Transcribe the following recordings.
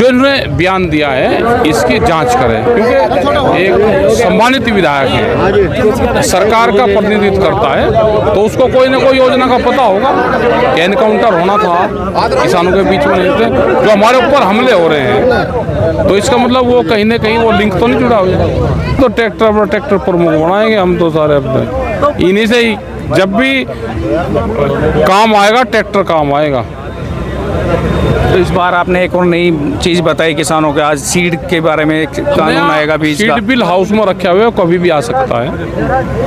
जो इन्होंने बयान दिया है इसकी जांच करें, क्योंकि एक सम्मानित विधायक है, सरकार का प्रतिनिधित्व करता है, तो उसको कोई ना कोई योजना का पता होगा कि एनकाउंटर होना था किसानों के बीच में, नहीं थे जो हमारे ऊपर हमले हो रहे हैं, तो इसका मतलब वो कहीं ना कहीं वो लिंक तो नहीं जुड़ा हुआ। तो ट्रैक्टर प्रमुख बनाएंगे हम तो सारे अपने, इन्हीं से ही जब भी काम आएगा ट्रैक्टर काम आएगा। तो इस बार आपने एक और नई चीज़ बताई किसानों के, आज सीड के बारे में कानून आएगा बीज का। सीड बिल हाउस में रखे हुए कभी भी आ सकता है।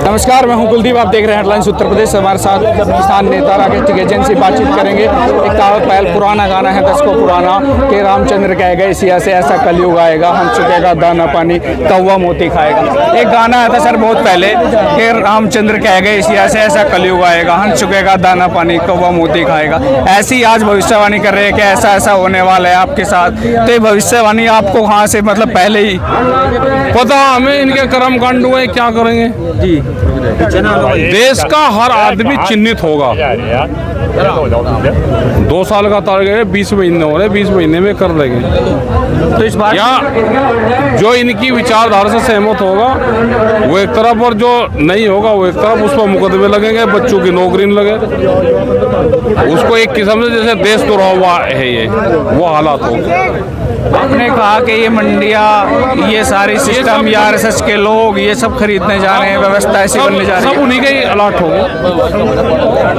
नमस्कार, मैं हूं कुलदीप, आप देख रहे हैं हेडलाइंस उत्तर प्रदेश। हमारे साथ किसान नेता राकेश टिकैत से बातचीत करेंगे। एक कहावत पहल पुराना गाना है 10 को पुराना के रामचंद्र कह गए सिया से ऐसा कलयुग आएगा, हम चुकेगा दाना पानी कौवा मोती खाएगा। एक गाना आया था सर बहुत पहले कि रामचंद्र कह गए सिया से ऐसा कलयुग आएगा, हम चुकेगा दाना पानी कौवा मोती खाएगा। ऐसी आज भविष्यवाणी कर रहे हैं कि ऐसा ऐसा होने वाला है आपके साथ। तो ये भविष्यवाणी आपको कहाँ से, मतलब पहले ही पता? हमें इनके कर्म कांड हुए, क्या करेंगे जी। देश का हर आदमी चिन्हित होगा। 2 साल का टारगेट है, 20 महीने हो रहे, 20 महीने में कर देंगे। तो इस बार या जो इनकी विचारधारा से सहमत होगा वो एक तरफ, और जो नहीं होगा वो एक तरफ, उस पर मुकदमे लगेंगे, बच्चों की नौकरी नहीं लगे, उसको एक किस्म से जैसे देश दुरा हुआ है, ये वो हालात होंगे। आपने कहा कि ये मंडियाँ, ये सारी सिस्टम, ये आरएसएस के लोग ये सब खरीदने जा रहे हैं, व्यवस्था ऐसी बनने जा रही है। सब उन्हीं के ही अलॉट होंगे,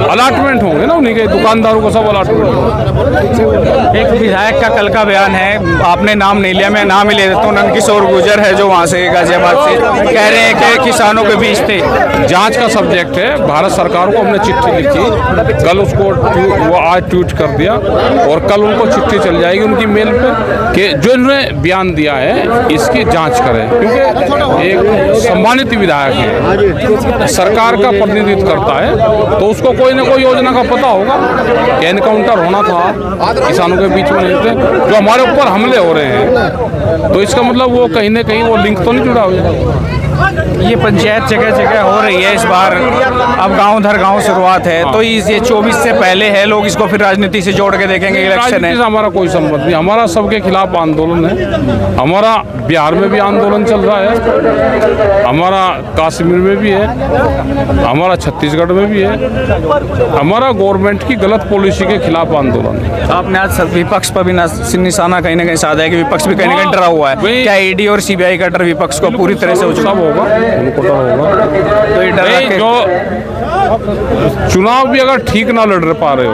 अलॉटमेंट होंगे ना, उन्हीं के दुकानदारों को सब अलॉटमेंट होंगे। एक विधायक का कल का बयान है, आपने नाम नहीं लिया, मैं नाम ही ले देता हूँ। नंदकिशोर गुर्जर है जो वहाँ से गाजियाबाद से, कह रहे हैं कि किसानों के बीच थे। जांच का सब्जेक्ट है, भारत सरकार को हमने चिट्ठी लिखी, कल उसको वो आज ट्वीट कर दिया, और कल उनको चिट्ठी चल जाएगी उनकी मेल पे कि जो इन्होंने बयान दिया है इसकी जांच करें, क्योंकि एक सम्मानित विधायक है, सरकार का प्रतिनिधित्व करता है, तो उसको कोई ना कोई योजना का पता होगा कि एनकाउंटर होना था किसानों के बीच में, नहीं थे जो हमारे ऊपर हमले हो रहे हैं, तो इसका मतलब वो कहीं ना कहीं वो लिंक तो नहीं जुड़ा हुआ। ये पंचायत जगह जगह हो रही है इस बार, अब गांव धर गांव शुरुआत है, तो ये 24 से पहले है, लोग इसको फिर राजनीति से जोड़ के देखेंगे। इलेक्शन है, हमारा कोई संबंध नहीं, हमारा सबके खिलाफ आंदोलन है। हमारा बिहार में भी आंदोलन चल रहा है, हमारा कश्मीर में भी है, हमारा छत्तीसगढ़ में भी है, हमारा गवर्नमेंट की गलत पॉलिसी के खिलाफ आंदोलन है। आपने आज विपक्ष पर भी निशाना कहीं ना कहीं साधा है कि विपक्ष भी कहीं ना कहीं डरा हुआ है। क्या ईडी और सीबीआई का डर विपक्ष को पूरी तरह से सब होगा, उनको डर होगा। तो ये डर जो चुनाव भी अगर ठीक ना लड़ पा रहे हो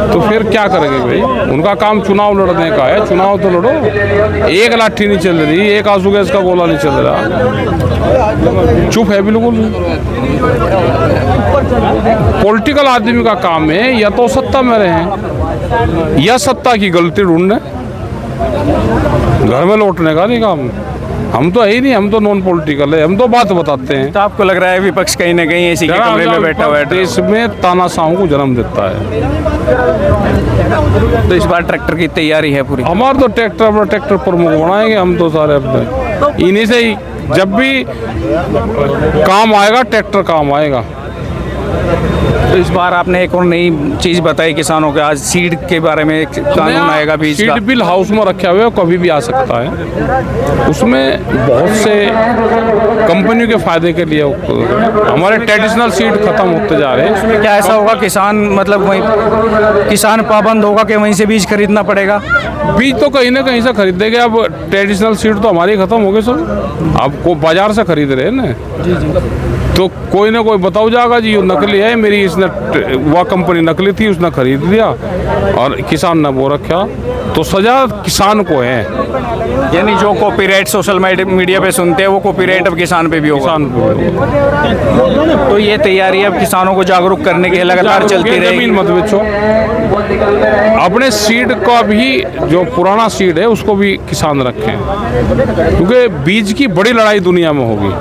तो फिर क्या करेंगे भाई? उनका काम चुनाव लड़ने का है, चुनाव तो लड़ो। एक लाठी नहीं चल रही, एक आंसू गैस का गोला नहीं चल रहा, चुप है बिल्कुल। पॉलिटिकल आदमी का काम है या तो सत्ता में रहें या सत्ता की गलती ढूंढने, घर में लौटने का नहीं काम। हम तो है ही नहीं, हम तो नॉन पॉलिटिकल है, हम तो बात बताते हैं। तो आपको लग रहा है विपक्ष कहीं ना कहीं इसी के कमरे में बैठा हुआ है, देश में तानाशाहों को जन्म देता है। तो इस बार ट्रैक्टर की तैयारी है पूरी? हमारे तो ट्रैक्टर प्रमुख बनाएंगे हम तो सारे अपने, इन्हीं से ही जब भी काम आएगा ट्रैक्टर काम आएगा। तो इस बार आपने एक और नई चीज़ बताई किसानों के, आज सीड के बारे में कानून आएगा बीज का। सीड बिल हाउस में रखे हुए कभी भी आ सकता है, उसमें बहुत से कंपनियों के फायदे के लिए हमारे ट्रेडिशनल सीड खत्म होते जा रहे हैं। उसमें क्या ऐसा होगा किसान, मतलब वहीं किसान पाबंद होगा कि वहीं से बीज खरीदना पड़ेगा? बीज तो कहीं ना कहीं से खरीदेंगे। अब ट्रेडिशनल सीड तो हमारी खत्म हो गई सब, अब को बाजार से खरीद रहे हैं ना। तो कोई ना कोई बताओ जाएगा जी ये नकली है, मेरी इसने वह कंपनी नकली थी, उसने खरीद लिया और किसान ने वो रखा, तो सजा किसान को है। यानी जो कॉपीराइट सोशल मीडिया पे सुनते हैं वो कॉपीराइट अब किसान पे भी होगा। किसान को तो ये तैयारी अब किसानों को जागरूक करने की लगातार चलती रहेगी। जमीन मत बेचो, अपने सीड का भी जो पुराना सीड है उसको भी किसान रखें, क्योंकि बीज की बड़ी लड़ाई दुनिया में होगी।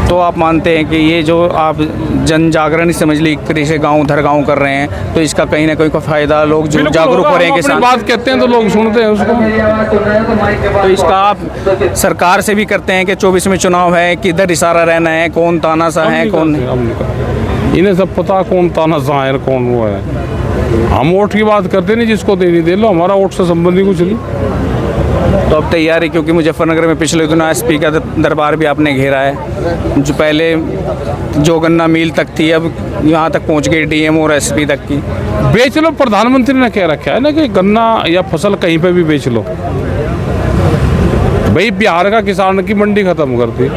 तो आप मानते हैं कि ये जो आप जन जागरण समझ ली से गांव धर गांव कर रहे हैं, तो इसका कहीं ना कहीं कोई फायदा, लोग जो जागरूक हो रहे हैं किसान, बात कहते हैं तो लोग सुनते हैं उसको। तो इसका आप सरकार से भी करते हैं कि 24 में चुनाव है, किधर इशारा रहना है, कौन तानाशाह है कौन नहीं? इन्हें सब पता कौन तानाशाह है कौन वो है। हम वोट की बात करते नहीं, जिसको देनी दे लो, हमारा वोट से संबंधी कुछ नहीं। तो अब तैयारी, क्योंकि मुजफ्फरनगर में पिछले दिनों एसपी का दरबार भी आपने घेरा है, जो पहले जोगन्ना मील तक थी, अब यहाँ तक पहुँच गई डीएम और एसपी तक की। बेच लो, प्रधानमंत्री ने कह रखा है ना कि गन्ना या फसल कहीं पे भी बेच लो। भाई बिहार का किसान की मंडी खत्म कर दी,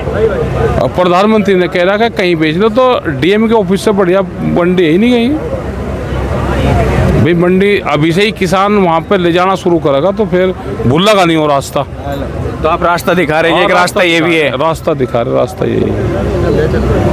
और प्रधानमंत्री ने कह रखा है कहीं बेच लो, तो डीएम के ऑफिस से बढ़िया मंडी है ही नहीं कहीं। भाई मंडी अभी से ही किसान वहाँ पे ले जाना शुरू करेगा तो फिर भूलेगा नहीं वो रास्ता। तो आप रास्ता दिखा रहे हैं, एक रास्ता ये भी है। रास्ता दिखा रहे, रास्ता यही है।